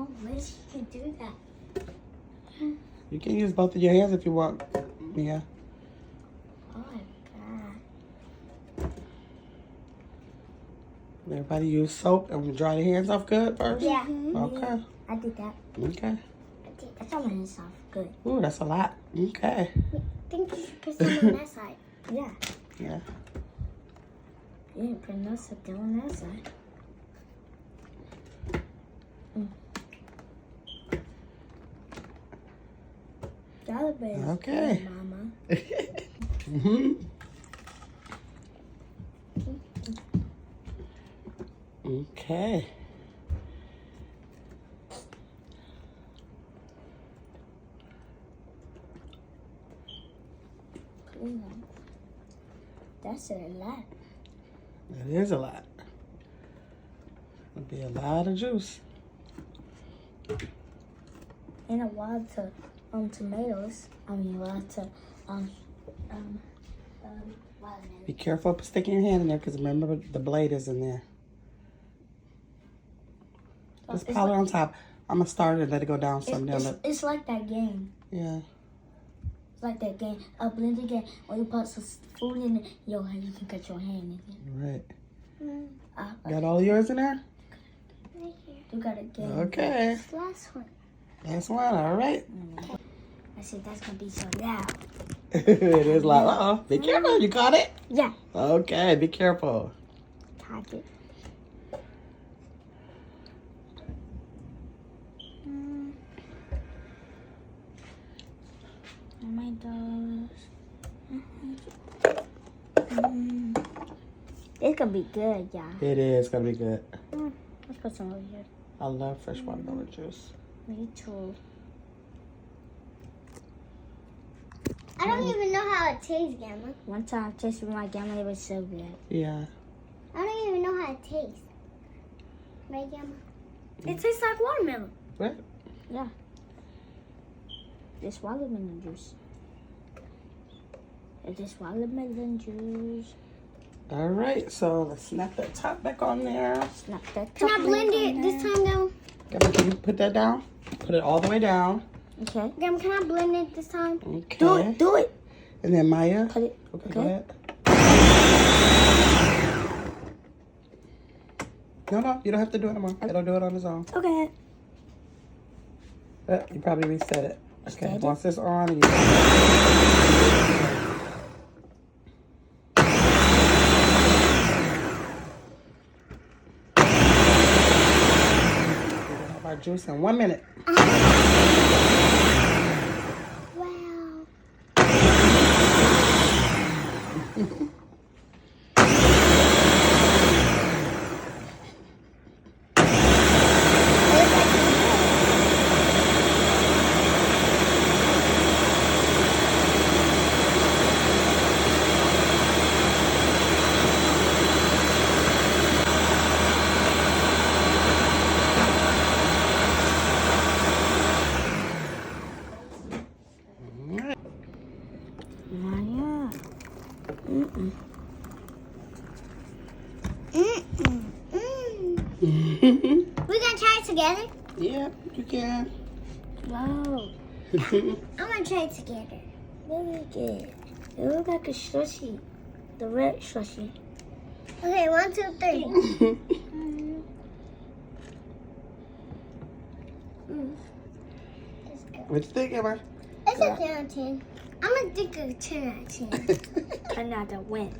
Oh, wish you could do that. You can use both of your hands if you want, Mia. Oh my God. Everybody use soap and dry your hands off good first? Yeah. Okay. I did that. Okay. That's all my hands off. Good. Ooh, that's a lot. Okay. Think you should put some on that side. Yeah. Yeah. You didn't put no soap down on that side. Dollar bills. Okay. Good, Mama. Okay. That's a lot. That is a lot. It'll be a lot of juice. And a lot of tomatoes. I mean, a lot of watermelon. Be careful of sticking your hand in there because remember the blade is in there. Just It's pile it like- on top. I'm going to start it and let it go down some. It's like that game. Yeah. It's like that game. A blender game. When you put some food in it, you can cut your hand in it. Right. Got all yours in there? Right here. You got a game. Okay. This last one. Last one. All right. I said that's going to be so loud. It is loud. Uh-oh. Be careful. You got it? Yeah. Okay. Be careful. Got it. Oh my gosh. It's gonna be good, y'all. It is going to be good. Let's put some over here. I love fresh watermelon juice. Me too. I don't even know how it tastes, Gamma. One time I tasted with my grandma, it was so good. Yeah. I don't even know how it tastes. Right, Gamma? It tastes like watermelon. What? Yeah. This watermelon juice. This watermelon juice. All right. So let's snap that top back on there. Snap that. Can I top blend on it there. this time, Gamma? Can you put that down? Put it all the way down. Okay. Gamma, can I blend it this time? Okay. Do it. Do it. And then Maya. Put it. Okay, go Okay. ahead. No, you don't have to do it anymore. It'll do it on its own. Okay. You probably reset it. Okay, Reset it. once it's on, you have our juice in 1 minute. Wow. Maya. Mm-mm. We gonna try it together? Yeah, you can. Wow. I'm gonna try it together. Really good. It looks like a slushy. The red slushy. Okay, 1, 2, 3. It's good. What you think, Emma? It's a 10 out of 10. I'm gonna think a 10 out of 10. Another win.